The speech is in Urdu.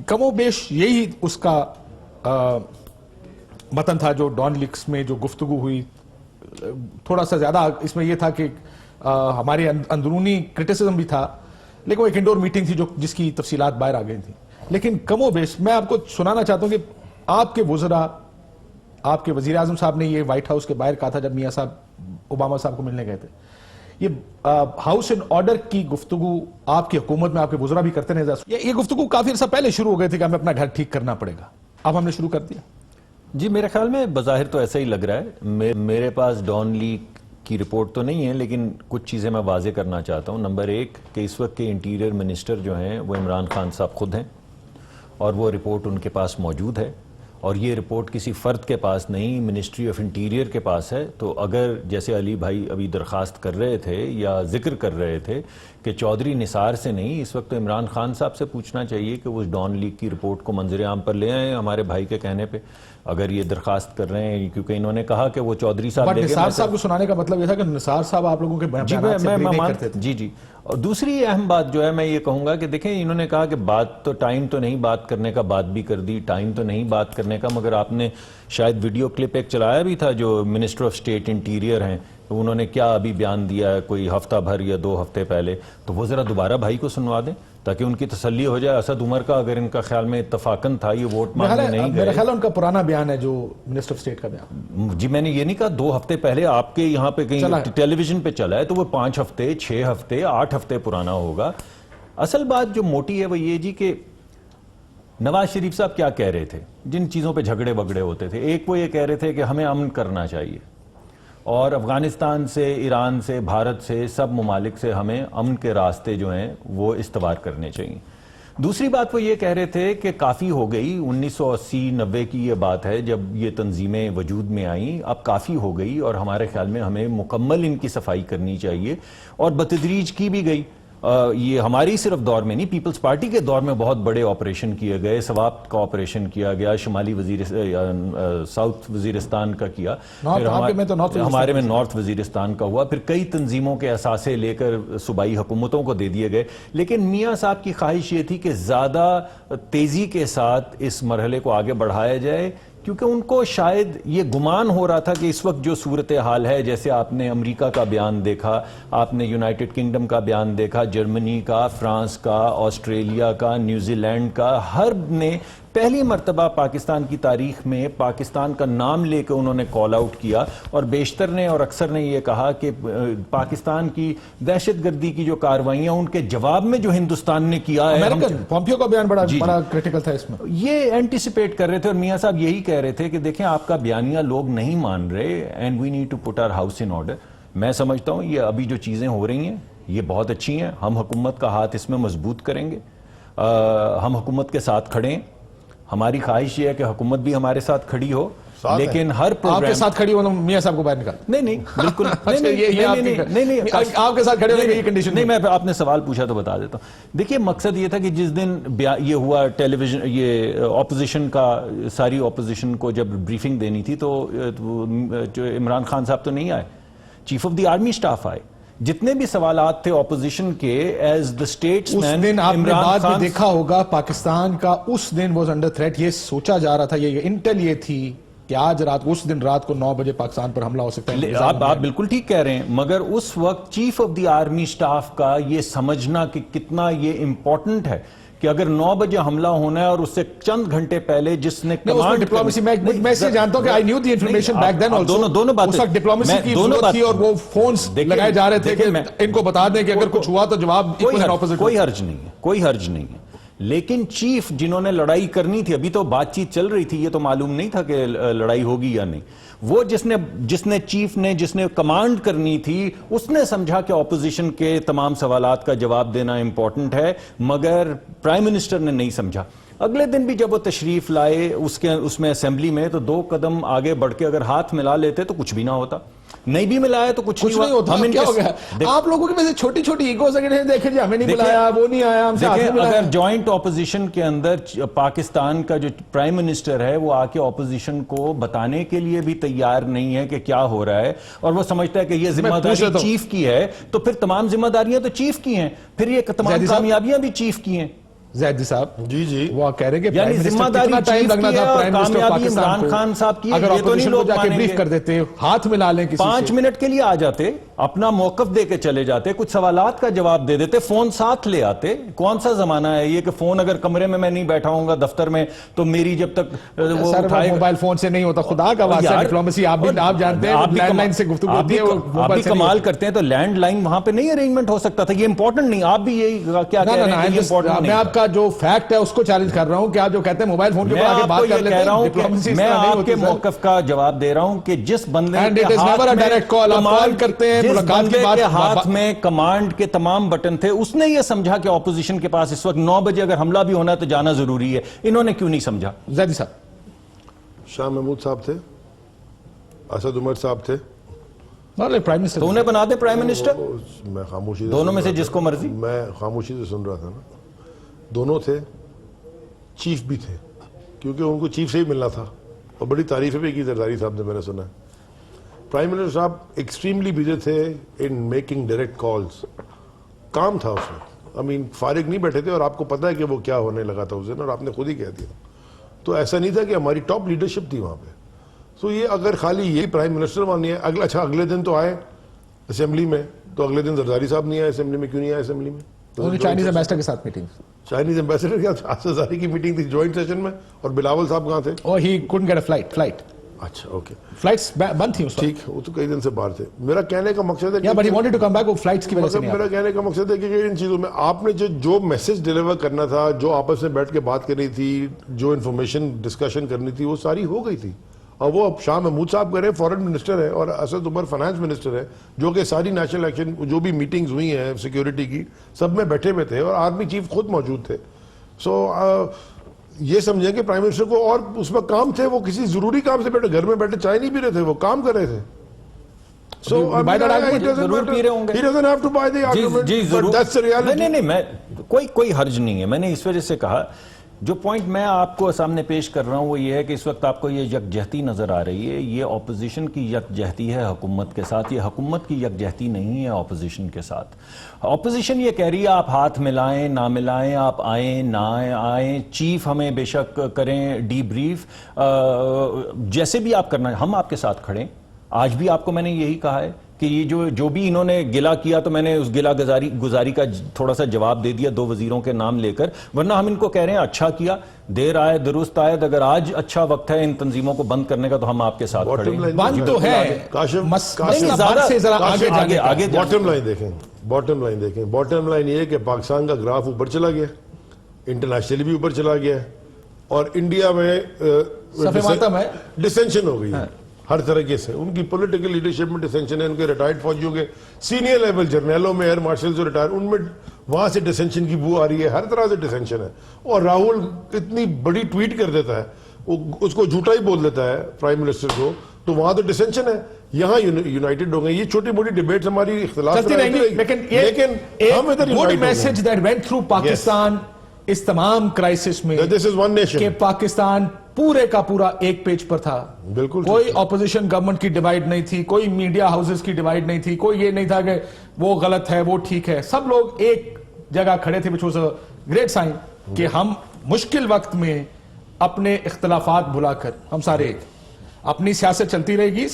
کم و بیش یہی اس کا متن تھا جو ڈان لیکس میں جو گفتگو ہوئی. تھوڑا سا زیادہ اس میں یہ تھا کہ ہمارے اندرونی کرٹیسزم بھی تھا, لیکن وہ ایک انڈور میٹنگ تھی جس کی تفصیلات باہر آ گئی تھیں. لیکن کم و بیش میں آپ کو سنانا چاہتا ہوں کہ آپ کے وزراء, آپ کے وزیر اعظم صاحب نے یہ وائٹ ہاؤس کے باہر کہا تھا جب میاں صاحب اوباما صاحب کو ملنے گئے تھے, یہ ہاؤس اینڈ آرڈر کی گفتگو آپ کی حکومت میں آپ کے وزراء بھی کرتے رہے. یہ گفتگو کافی عرصہ پہلے شروع ہو گئی تھی کہ ہمیں اپنا گھر ٹھیک کرنا پڑے گا, اب ہم نے شروع کر دیا. جی میرے خیال میں بظاہر تو ایسا ہی لگ رہا ہے. میرے پاس ڈان لیک کی رپورٹ تو نہیں ہے, لیکن کچھ چیزیں میں واضح کرنا چاہتا ہوں. نمبر ایک کہ اس وقت کے انٹیریئر منسٹر جو ہیں وہ عمران خان صاحب خود ہیں, اور وہ رپورٹ ان کے پاس موجود ہے, اور یہ رپورٹ کسی فرد کے پاس نہیں, منسٹری آف انٹیریئر کے پاس ہے. تو اگر جیسے علی بھائی ابھی درخواست کر رہے تھے یا ذکر کر رہے تھے کہ چودھری نثار سے نہیں, اس وقت تو عمران خان صاحب سے پوچھنا چاہیے کہ وہ اس ڈان لیک کی رپورٹ کو منظر عام پر لے آئیں ہمارے بھائی کے کہنے پہ, اگر یہ درخواست کر رہے ہیں, کیونکہ انہوں نے کہا کہ وہ چودھری صاحب نثار صاحب کو سنانے کا مطلب یہ تھا کہ نثار صاحب آپ لوگوں کے بیانات سے اگری نہیں کرتے تھے. جی. اور دوسری اہم بات جو ہے میں یہ کہوں گا کہ دیکھیں انہوں نے کہا کہ بات تو ٹائم تو نہیں بات کرنے کا, بات بھی کر دی, ٹائم تو نہیں بات کرنے کا, مگر آپ نے شاید ویڈیو کلپ ایک چلایا بھی تھا جو منسٹر آف اسٹیٹ انٹیریئر ہیں, انہوں نے کیا ابھی بیان دیا ہے کوئی ہفتہ بھر یا 2 ہفتے پہلے, تو وہ ذرا دوبارہ بھائی کو سنوا دیں تاکہ ان کی تسلی ہو جائے. اسد عمر کا اگر ان کا خیال میں اتفاقاً تھا یہ ووٹ مانگنے نہیں گئے, میرا خیال ہے ان کا پرانا بیان ہے جو منسٹر آف اسٹیٹ کا بیان. جی میں نے یہ نہیں کہا 2 ہفتے پہلے آپ کے یہاں پہ کہیں ٹیلی ویژن پہ چلا ہے, تو وہ 5 ہفتے 6 ہفتے 8 ہفتے پرانا ہوگا. اصل بات جو موٹی ہے وہ یہ جی کہ نواز شریف صاحب کیا کہہ رہے تھے جن چیزوں پہ جھگڑے بگڑے ہوتے تھے. ایک وہ یہ کہہ رہے تھے کہ ہمیں امن کرنا چاہیے, اور افغانستان سے, ایران سے, بھارت سے, سب ممالک سے ہمیں امن کے راستے جو ہیں وہ استوار کرنے چاہیے. دوسری بات وہ یہ کہہ رہے تھے کہ کافی ہو گئی, 1980-90 کی یہ بات ہے جب یہ تنظیمیں وجود میں آئیں, اب کافی ہو گئی اور ہمارے خیال میں ہمیں مکمل ان کی صفائی کرنی چاہیے, اور بتدریج کی بھی گئی. یہ ہماری صرف دور میں نہیں, پیپلز پارٹی کے دور میں بہت بڑے آپریشن کیے گئے. سوات کا آپریشن کیا گیا, شمالی ساؤتھ وزیرستان کا کیا, ہمارے میں نارتھ وزیرستان کا ہوا, پھر کئی تنظیموں کے اثاثے لے کر صوبائی حکومتوں کو دے دیے گئے. لیکن میاں صاحب کی خواہش یہ تھی کہ زیادہ تیزی کے ساتھ اس مرحلے کو آگے بڑھایا جائے, کیونکہ ان کو شاید یہ گمان ہو رہا تھا کہ اس وقت جو صورتحال ہے, جیسے آپ نے امریکہ کا بیان دیکھا, آپ نے یونائٹڈ کنگڈم کا بیان دیکھا, جرمنی کا, فرانس کا, آسٹریلیا کا, نیوزی لینڈ کا, ہر نے پہلی مرتبہ پاکستان کی تاریخ میں پاکستان کا نام لے کے انہوں نے کال آؤٹ کیا, اور بیشتر نے اور اکثر نے یہ کہا کہ پاکستان کی دہشت گردی کی جو کارروائیاں ان کے جواب میں جو ہندوستان نے کیا ہے, پومپیو کا بیان بڑا کرٹیکل تھا اس میں, یہ اینٹیسپیٹ کر رہے تھے. اور میاں صاحب یہی کہہ رہے تھے کہ دیکھیں آپ کا بیانیہ لوگ نہیں مان رہے, and we need to put our house in order. میں سمجھتا ہوں یہ ابھی جو چیزیں ہو رہی ہیں یہ بہت اچھی ہیں, ہم حکومت کا ہاتھ اس میں مضبوط کریں گے, ہم حکومت کے ساتھ کھڑے ہیں. ہماری خواہش یہ ہے کہ حکومت بھی ہمارے ساتھ کھڑی ہو, لیکن ہر پروگرام آپ کے ساتھ کھڑی ہو میاں صاحب کو باہر نکال. نہیں بالکل نہیں, آپ کے ساتھ کھڑے ہونے کی کنڈیشن نہیں. میں آپ نے سوال پوچھا تو بتا دیتا ہوں. دیکھیے مقصد یہ تھا کہ جس دن یہ ہوا ٹیلی ویژن, یہ اپوزیشن کا, ساری اپوزیشن کو جب بریفنگ دینی تھی تو عمران خان صاحب تو نہیں آئے, chief of the army staff آئے. جتنے بھی سوالات تھے اپوزیشن کے ایز دا اسٹیٹس مین, اس دن آپ نے بعد میں دیکھا ہوگا پاکستان کا اس دن واز انڈر تھریٹ. یہ سوچا جا رہا تھا, یہ انٹل یہ تھی کہ آج رات, اس دن رات کو 9 بجے پاکستان پر حملہ ہو سکتا ہے. آپ بالکل ٹھیک کہہ رہے ہیں, مگر اس وقت chief of the army staff کا یہ سمجھنا کہ کتنا یہ امپورٹنٹ ہے کہ اگر 9 بجے حملہ ہونا ہے اور اس سے چند گھنٹے پہلے جس نے کمانڈ ڈپلومیسی, میں اس سے جانتا ہوں کہ I knew the information back then also, دونوں باتیں, اس وقت ڈپلومیسی کی ضرورت تھی اور وہ فونز لگائے جا رہے تھے کہ ان کو بتا دیں کہ اگر کچھ ہوا تو جواب کوئی حرج نہیں ہے, کوئی حرج نہیں ہے. لیکن چیف جنہوں نے لڑائی کرنی تھی, ابھی تو بات چیت چل رہی تھی, یہ تو معلوم نہیں تھا کہ لڑائی ہوگی یا نہیں, وہ جس نے چیف نے جس نے کمانڈ کرنی تھی اس نے سمجھا کہ اپوزیشن کے تمام سوالات کا جواب دینا امپورٹنٹ ہے, مگر پرائم منسٹر نے نہیں سمجھا. اگلے دن بھی جب وہ تشریف لائے اس میں اسمبلی میں, تو 2 قدم آگے بڑھ کے اگر ہاتھ ملا لیتے تو کچھ بھی نہ ہوتا, نہیں بھی ملایا تو کچھ نہیں ہوتا. کیا ہو گیا آپ لوگوں کی وجہ چھوٹی چھوٹی ایگوز دیکھیں جی, ہمیں نہیں بلایا, وہ نہیں آیا, ہم سے ہاتھ نہیں ملایا. اگر جوائنٹ اپوزیشن کے اندر پاکستان کا جو پرائم منسٹر ہے وہ آ کے اپوزیشن کو بتانے کے لیے بھی تیار نہیں ہے کہ کیا ہو رہا ہے, اور وہ سمجھتا ہے کہ یہ ذمہ داری چیف کی ہے, تو پھر تمام ذمہ داریاں تو چیف کی ہیں, پھر یہ تمام کامیابیاں بھی چیف کی ہیں. زیدی صاحب جی جی وہ کہہ رہے ہیں کہ یعنی ذمہ داری ٹائم لگنا تھا پرائم منسٹر کامیابی عمران خان صاحب کی اگر یہ تو نہیں اپوزیشن کو لوگ جا کے مانیں بریف گے. کر دیتے ہاتھ ملا لیں کسی 5 سے. منٹ کے لیے آ جاتے, اپنا موقف دے کے چلے جاتے, کچھ سوالات کا جواب دے دیتے, فون ساتھ لے آتے. کون سا زمانہ ہے یہ کہ فون اگر کمرے میں نہیں بیٹھا ہوں گا دفتر میں تو میری جب تک وہ سر اٹھائے موبائل فون سے نہیں ہوتا, خدا کا واسطہ ڈپلومیسی آپ جانتے ہیں, لینڈ لائن سے گفتگو ہوتی ہے, آپ بھی کمال کرتے ہیں. تو لینڈ لائن وہاں پہ نہیں ارینجمنٹ ہو سکتا تھا, یہ امپورٹنٹ نہیں. آپ بھی یہی کیا کہہ رہے ہیں, میں آپ کا جو فیکٹ ہے اس کو چیلنج کر رہا ہوں کہ آپ جو کہتے ہیں موبائل فون کے اوپر آگے بات کر لیتے ہیں, ڈپلومیسی اس میں طرح نہیں آپ ہوتی کے سر. موقف کا جواب دے رہا ہوں کہ جس بندے And کے it is never a direct call. آپ call کرتے ہیں, جس ملاقات کی بندے بات, کے ہاتھ میں کمانڈ کے تمام بٹن تھے, اس نے یہ سمجھا کہ اپوزیشن کے پاس اس وقت 9 بجے اگر حملہ بھی ہونا ہے تو جانا ضروری ہے. انہوں نے کیوں نہیں سمجھا؟ زیدی صاحب, شاہ محمود صاحب تھے, اسد عمر صاحب تھے, پرائم منسٹر تو انہیں بنا دے پرائم منسٹر. میں خاموشی دونوں میں سے جس کو مرضی. میں خاموشی سے سن رہا تھا نا. دونوں تھے, چیف بھی تھے, کیونکہ ان کو چیف سے ہی ملنا تھا, اور بڑی تعریفیں بھی کی زرداری صاحب نے, میں نے سنا. پرائم منسٹر صاحب ایکسٹریملی بزی تھے ان میکنگ ڈائریکٹ کالز. کام تھا اس میں, فارغ نہیں بیٹھے تھے, اور آپ کو پتا ہے کہ وہ کیا ہونے لگا تھا اس دن, اور آپ نے خود ہی کہہ دیا. تو ایسا نہیں تھا کہ ہماری ٹاپ لیڈرشپ تھی وہاں پہ. سو یہ اگر خالی یہی پرائم منسٹر مانی ہے, اگلے دن تو آئے اسمبلی میں, تو اگلے دن زرداری صاحب نہیں آئے اسمبلی میں. کیوں نہیں آئے اسمبلی میں؟ چائنیز ایمبیسڈر کے ساتھ میٹنگ, چائنیز ایمبیسڈر کیا زرداری کی میٹنگ تھی جوائنٹ سیشن میں, اور بلاول صاحب کہاں تھے؟ اور ہی couldn't get a flight. اچھا اوکے, فلائٹس بند تھی اس وقت. ٹھیک, وہ تو کئی دن سے باہر تھے. میرا کہنے کا مقصد ہے Yeah, but he wanted to come back, وہ فلائٹس کی وجہ سے نہیں میرا کہنے کا مقصد ہے کہ ان چیزوں میں آپ نے جو میسج ڈیلیور کرنا تھا, جو آپس میں بیٹھ کے بات کرنی تھی, جو انفارمیشن ڈسکشن کرنی تھی, وہ ساری ہو گئی تھی. اور وہ شاہ محمود صاحب کہہ رہے ہیں فورن منسٹر ہے, اور اسد عمر فائنانس منسٹر ہے, جو کہ ساری نیشنل ایکشن جو بھی میٹنگز ہوئی ہیں سیکیورٹی کی, سب میں بیٹھے ہوئے تھے, اور آرمی چیف خود موجود تھے. سو یہ سمجھیں کہ پرائم منسٹر کو اور اس میں کام تھے, وہ کسی ضروری کام سے بیٹھے, گھر میں بیٹھے چائے نہیں پی رہے تھے, وہ کام کر رہے تھے. So ضرور پی رہے ہوں گے. He doesn't have to buy the argument, but that's the reality. نہیں, میں کوئی حرج نہیں ہے. میں نے اس وجہ سے کہا, جو پوائنٹ میں آپ کو سامنے پیش کر رہا ہوں وہ یہ ہے کہ اس وقت آپ کو یہ یکجہتی نظر آ رہی ہے. یہ اپوزیشن کی یکجہتی ہے حکومت کے ساتھ, یہ حکومت کی یکجہتی نہیں ہے اپوزیشن کے ساتھ. اپوزیشن یہ کہہ رہی ہے آپ ہاتھ ملائیں نہ ملائیں, آپ آئیں نہ آئیں, چیف ہمیں بے شک کریں ڈی بریف, جیسے بھی آپ کرنا, ہم آپ کے ساتھ کھڑے. آج بھی آپ کو میں نے یہی کہا ہے کہ یہ جو بھی انہوں نے گلا کیا, تو میں نے اس گلا گزاری کا تھوڑا سا جواب دے دیا 2 وزیروں کے نام لے کر. ورنہ ہم ان کو کہہ رہے ہیں اچھا کیا, دیر آئے درست آئے. اگر آج اچھا وقت ہے ان تنظیموں کو بند کرنے کا تو ہم آپ کے ساتھ کھڑے ہیں. بند تو ہے, آگے باٹم لائن دیکھیں. باٹم لائن یہ ہے کہ پاکستان کا گراف اوپر چلا گیا, انٹرنیشنلی بھی اوپر چلا گیا, اور انڈیا میں ڈسینشن ہو گئی ہے ہر طریقے سے. ان کی پولیٹیکل لیڈرشپ میں ڈسینشن ہے, ان کے ریٹائرڈ فوجیوں کے سینئر لیول جرنیلوں میں, ایئر مارشل جو ریٹائر, ان میں وہاں سے ڈسینشن کی بو آ رہی ہے, ہر طرح سے ڈسینشن ہے. اور راہل اتنی بڑی ٹویٹ کر دیتا ہے, وہ اس کو جھوٹا ہی بول دیتا ہے پرائم منسٹر کو, تو وہاں تو ڈسینشن ہے. یہاں یونائٹڈ ہو گئے. یہ چھوٹی موٹی ڈیبیٹس ہماری اختلاف چلتی رہیں گی, لیکن ہم ادھر good message that went through Pakistan اس تمام کرائسس میں, دس از ون نیشن, کہ پاکستان پورے کا پورا ایک پیج پر تھا. بالکل کوئی اپوزیشن گورنمنٹ کی ڈیوائیڈ نہیں تھی, کوئی میڈیا ہاؤسز کی ڈیوائیڈ نہیں تھی, کوئی یہ نہیں تھا کہ وہ غلط ہے وہ ٹھیک ہے. سب لوگ ایک جگہ کھڑے تھے, which was a great sign کہ ہم مشکل وقت میں اپنے اختلافات بھلا کر ہم سارے, اپنی سیاست چلتی رہے گی.